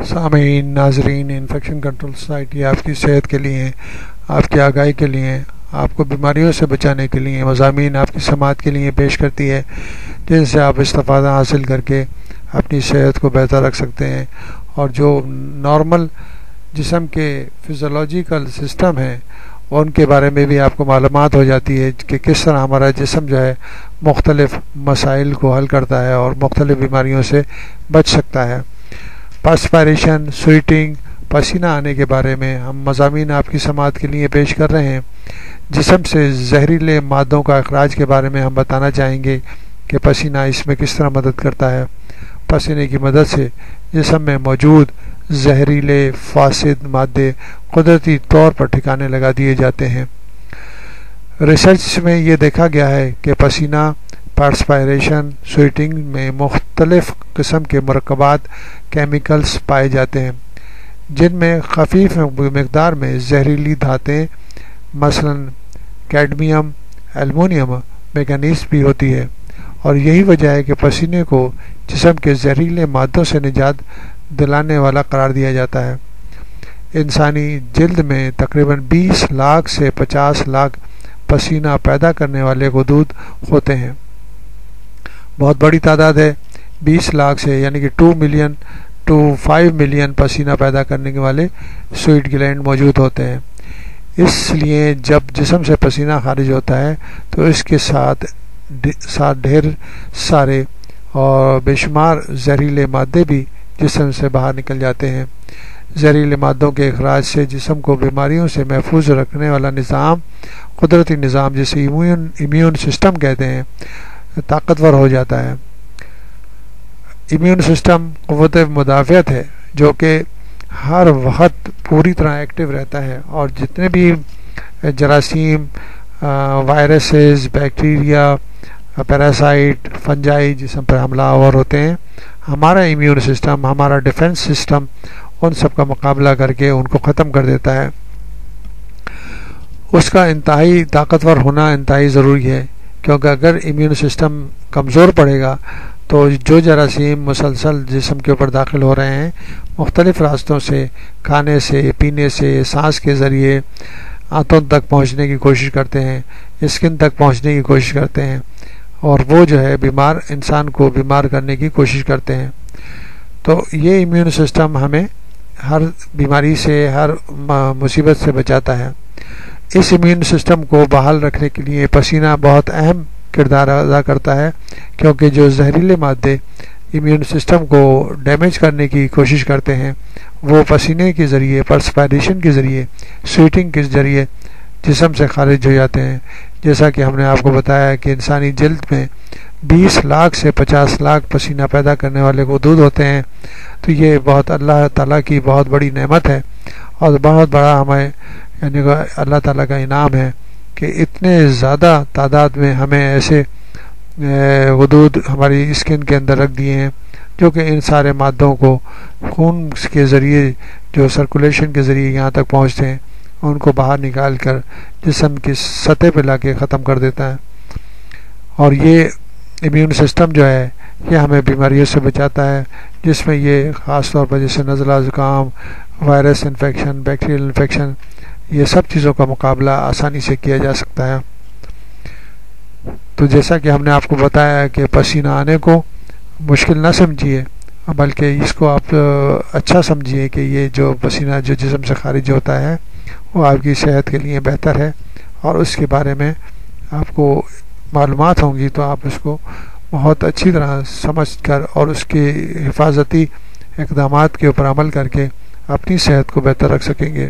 سامعین، ناظرین، infection control society آپ کی صحت کے لیے، آپ کی آگاہی کے لیے، آپ کو بیماریوں سے بچانے کے لیے مضامین آپ کی سماعت کے لیے پیش کرتی ہے، جن سے آپ استفادہ حاصل کر کے اپنی صحت کو بہتر رکھ سکتے ہیں، اور جو نارمل جسم کے فزیولوجیکل سسٹم ہیں ان کے بارے میں بھی آپ کو معلومات ہو جاتی ہے کہ کس طرح ہمارا جسم جو ہے مختلف مسائل کو حل کرتا ہے اور مختلف بیماریوں سے بچ سکتا ہے۔ پرسپائریشن، سویٹنگ، پسینہ آنے کے بارے میں ہم مضامین آپ کی سماعت کے لیے پیش کر رہے ہیں۔ جسم سے زہریلے مادوں کا اخراج کے بارے میں ہم بتانا چاہیں گے کہ پسینہ اس میں کس طرح مدد کرتا ہے۔ پسینے کی مدد سے جسم میں موجود زہریلے فاسد مادے قدرتی طور پر ٹھکانے لگا دیے جاتے ہیں۔ ریسرچ میں یہ دیکھا گیا ہے کہ پسینہ، پرسپائریشن، سویٹنگ میں مختلف قسم کے مرکبات، کیمیکلز پائے جاتے ہیں جن میں خفیف مقدار میں زہریلی دھاتیں مثلا کیڈمیم، ایلومینیم مینگنیز بھی ہوتی ہے، اور یہی وجہ ہے کہ پسینے کو جسم کے زہریلے مادوں سے نجات دلانے والا قرار دیا جاتا ہے۔ انسانی جلد میں تقریباً 20 لاکھ سے 50 لاکھ پسینہ پیدا کرنے والے غدود ہوتے ہیں۔ بہت بڑی تعداد ہے، 20 لاکھ سے، یعنی کہ 2 ملین ٹو 5 ملین پسینہ پیدا کرنے والے سویٹ گلینڈ موجود ہوتے ہیں۔ اس لیے جب جسم سے پسینہ خارج ہوتا ہے تو اس کے ساتھ ڈھیر سارے اور بے شمار زہریلے مادے بھی جسم سے باہر نکل جاتے ہیں۔ زہریلے مادوں کے اخراج سے جسم کو بیماریوں سے محفوظ رکھنے والا نظام، قدرتی نظام جسے امیون سسٹم کہتے ہیں، طاقتور ہو جاتا ہے۔ امیون سسٹم قوت مدافعت ہے جو کہ ہر وقت پوری طرح ایکٹیو رہتا ہے، اور جتنے بھی جراثیم، وائرسز، بیکٹیریا، پیراسائٹ، فنجائی جسم پر حملہ آور ہوتے ہیں، ہمارا امیون سسٹم، ہمارا ڈیفنس سسٹم ان سب کا مقابلہ کر کے ان کو ختم کر دیتا ہے۔ اس کا انتہائی طاقتور ہونا انتہائی ضروری ہے، کیونکہ اگر امیون سسٹم کمزور پڑے گا تو جو جراثیم مسلسل جسم کے اوپر داخل ہو رہے ہیں، مختلف راستوں سے، کھانے سے، پینے سے، سانس کے ذریعے آنتوں تک پہنچنے کی کوشش کرتے ہیں، اسکن تک پہنچنے کی کوشش کرتے ہیں، اور وہ جو ہے انسان کو بیمار کرنے کی کوشش کرتے ہیں۔ تو یہ امیون سسٹم ہمیں ہر بیماری سے، ہر مصیبت سے بچاتا ہے۔ اس امیون سسٹم کو بحال رکھنے کے لیے پسینہ بہت اہم کردار ادا کرتا ہے، کیونکہ جو زہریلے مادے امیون سسٹم کو ڈیمیج کرنے کی کوشش کرتے ہیں وہ پسینے کے ذریعے، پرسپائریشن کے ذریعے، سویٹنگ کے ذریعے جسم سے خارج ہو جاتے ہیں۔ جیسا کہ ہم نے آپ کو بتایا کہ انسانی جلد میں 20 لاکھ سے 50 لاکھ پسینہ پیدا کرنے والے غدود ہوتے ہیں، تو یہ بہت اللہ تعالیٰ کی بہت بڑی نعمت ہے، اور بہت بڑا ہمیں یعنی اللہ تعالیٰ کا انعام ہے کہ اتنے زیادہ تعداد میں ہمیں ایسے غدود ہماری اسکن کے اندر رکھ دیے ہیں جو کہ ان سارے مادوں کو خون کے ذریعے، جو سرکولیشن کے ذریعے یہاں تک پہنچتے ہیں، ان کو باہر نکال کر جسم کی سطح پہ لا کے ختم کر دیتا ہے۔ اور یہ امیون سسٹم جو ہے یہ ہمیں بیماریوں سے بچاتا ہے، جس میں یہ خاص طور پر جیسے نزلہ، زکام، وائرس انفیکشن، بیکٹیریل انفیکشن، یہ سب چیزوں کا مقابلہ آسانی سے کیا جا سکتا ہے۔ تو جیسا کہ ہم نے آپ کو بتایا کہ پسینہ آنے کو مشکل نہ سمجھیے، بلکہ اس کو آپ اچھا سمجھیے کہ یہ جو پسینہ جو جسم سے خارج ہوتا ہے وہ آپ کی صحت کے لیے بہتر ہے، اور اس کے بارے میں آپ کو معلومات ہوں گی تو آپ اس کو بہت اچھی طرح سمجھ کر اور اس کے حفاظتی اقدامات کے اوپر عمل کر کے اپنی صحت کو بہتر رکھ سکیں گے۔